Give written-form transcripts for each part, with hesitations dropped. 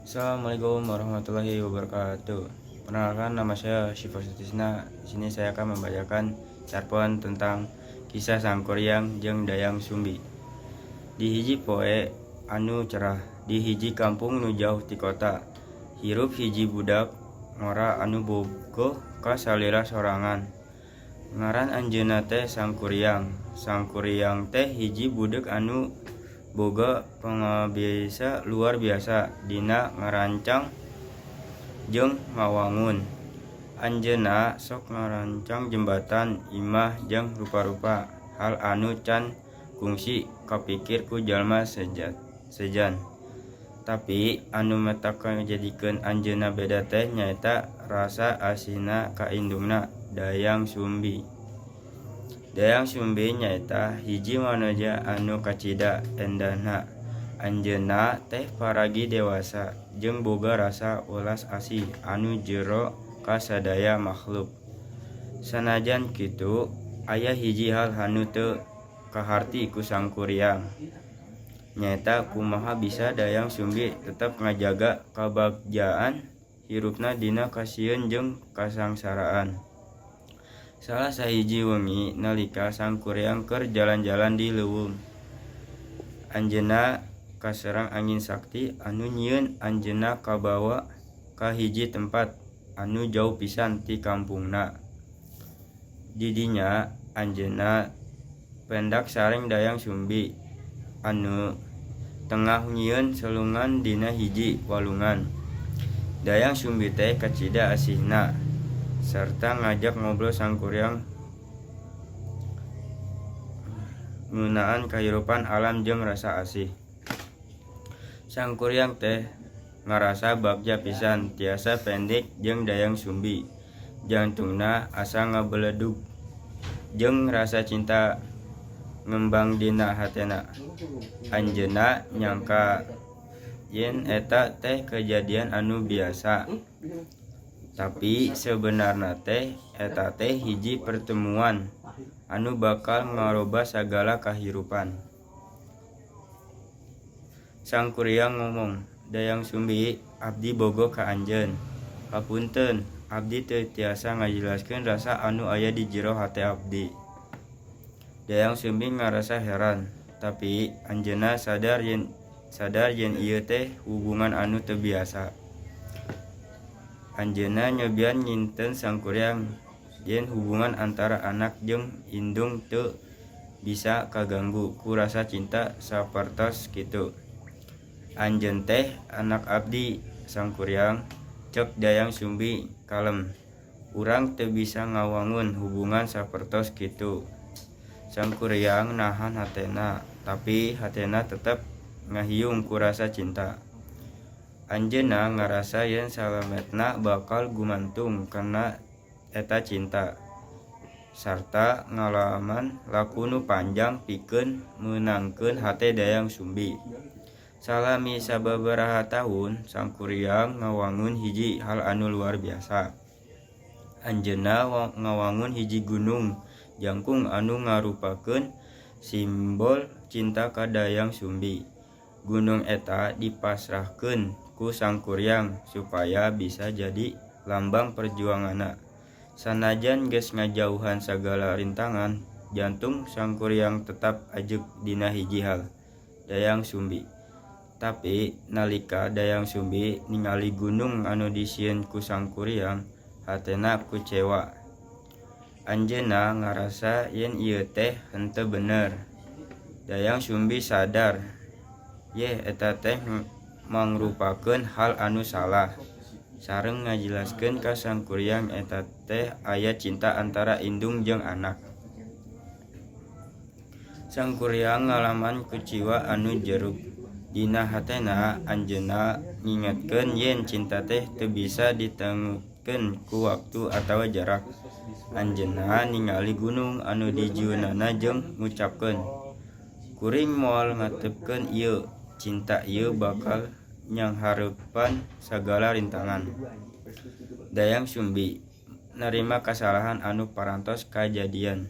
Assalamualaikum warahmatullahi wabarakatuh. Perkenalkan, nama saya Syifa Sutisna. Di sini saya akan membacakan carpon tentang kisah Sangkuriang jeung Dayang Sumbi. Di hiji poe anu cerah, di hiji kampung nu jauh ti kota, hirup hiji budak ngora anu bogoh ka salira sorangan. Ngaran anjeunna teh Sangkuriang. Sangkuriang teh hiji budak anu boga pangabisa luar biasa dina ngarancang jeung ngawangun. Anjeunna sok ngarancang jembatan, imah jeung rupa-rupa hal anu can kungsi kapikir ku jalma sejan. Tapi anu mata kajadikeun anjeunna beda teh nyaeta rasa asihna ka indungna Dayang Sumbi. Dayang Sumbi nyaeta hiji manusia anu kacida endahna. Anjeunna teh paragi dewasa jeung boga rasa welas asih anu jero ka sadaya makhluk. Sanajan kitu, aya hiji hal anu teu kaharti ku Sangkuriang. Nyaeta kumaha bisa Dayang Sumbi tetep ngajaga kabagjaan hirupna dina kasieun jeung kasangsaraan. Salah sahiji wengi nalika Sangkuriang keur jalan-jalan di leuweung, anjeunna kaserang angin sakti anu nyieun anjeunna kabawa ka hiji tempat anu jauh pisan ti kampungna. Di dinya anjeunna pendak sareng Dayang Sumbi anu tengah nyieun selungan dina hiji walungan. Dayang Sumbi teh kacida asihna serta ngajak ngobrol Sangkuriang ngeunaan kahirupan alam jeung rasa asih. Sangkuriang teh ngarasa bagja pisan tiasa pendek jeung Dayang Sumbi. Jantungna asa ngabeledug jeung rasa cinta ngembang dina hatena. Anjeunna nyangka yen eta teh kejadian anu biasa. Tapi sebenarna teh eta teh hiji pertemuan anu bakal ngarobah sagala kahirupan. Sangkuriang ngomong, "Dayang Sumbi, abdi boga ka anjeun. Hapunten, abdi teu tiasa ngajelaskeun rasa anu aya di jero hate abdi." Dayang Sumbi ngarasa heran, tapi anjeunna sadar yen ieu teh hubungan anu teu biasa. Anjeunna nyobian nyinten Sangkuriang yen hubungan antara anak jeung indung teu bisa kaganggu ku rasa cinta sapertos kitu. "Anjeun teh anak abdi, Sangkuriang," cek Dayang Sumbi kalem. "Urang teu bisa ngawangun hubungan sapertos kitu." Sangkuriang nahan hatena, tapi hatena tetep ngahiung ku rasa cinta. Anjeunna ngarasa yen salametna bakal gumantung karena eta cinta, sarta ngalaman laku nu panjang pikeun meunangkeun hate Dayang Sumbi. Salami sababaraha taun, Sangkuriang ngawangun hiji hal anu luar biasa. Anjeunna ngawangun hiji gunung jangkung anu ngarupakeun simbol cinta ka Dayang Sumbi. Gunung eta dipasrahkeun ku Sangkuriang supaya bisa jadi lambang perjuanganna. Sanajan geus ngajauhan sagala rintangan, jantung Sangkuriang tetap ajeg dina hiji hal, Dayang Sumbi. Tapi nalika Dayang Sumbi ningali gunung anu disieun ku Sangkuriang, hatena kucewa. Anjeunna ngarasa yen ieu teh henteu bener. Dayang Sumbi sadar, yeh eta teh mangrupakeun hal anu salah, sareng ngajelaskeun ka Sangkuriang eta teh aya cinta antara indung jeung anak. Sangkuriang ngalaman kuciwa anu jeruk. Dina hatena anjeunna ngingetkeun yen cinta teh teu bisa ditengkeun ku waktu atawa jarak. Anjeunna ningali gunung anu dijieunana jeung ngucapkeun, "Kuring moal ngatepkeun ieu. Cinta ieu bakal nyanghareupan sagala rintangan." Dayang Sumbi narima kasalahan anu parantos kajadian.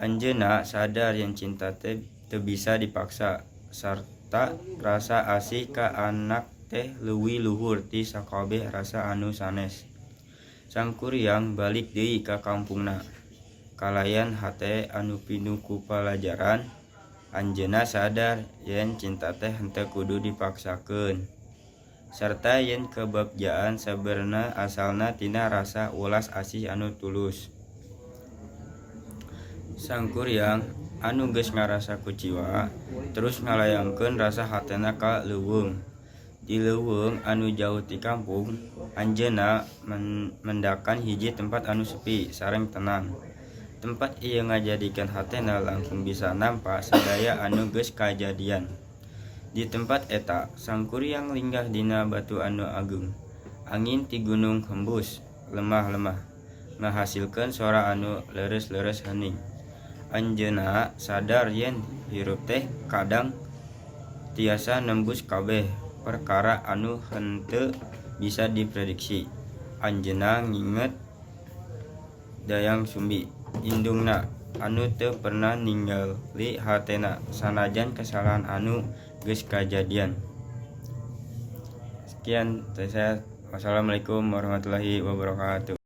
Anjeunna sadar yen cinta teh teu bisa dipaksa, sarta rasa asih ka anak teh leuwih luhur ti sakabeh rasa anu sanes. Sang kuryang balik deui ka kampungna. Kalayan hate anu pinuh ku palajaran, anjeunna sadar yen cinta teh henteu kudu dipaksakeun. Sarta yen kebagjaan sabenerna asalna tina rasa ulas asih anu tulus. Sang kuryang anu geus ngarasa kuciwa terus ngalayangkeun rasa hatena ka leuweung. Di leuweung anu jauh ti kampung, anjeunna mendakan hiji tempat anu sepi sareng tenang. Tempat ieu ngajadikeun hatena langkung bisa nampa sadaya anu geus kajadian. Di tempat eta, sang kuryang linggah dina batu anu agung. Angin ti gunung hembus lemah-lemah, ngahasilkeun suara anu leres-leres hening. Anjeunna sadar yen hirup teh kadang tiasa nembus kabeh perkara anu henteu bisa diprediksi. Anjeunna nginget Dayang Sumbi, indungna anu teu pernah ninggali hatena sanajan kesalahan anu geus kajadian. Sekian dari saya. Wassalamualaikum warahmatullahi wabarakatuh.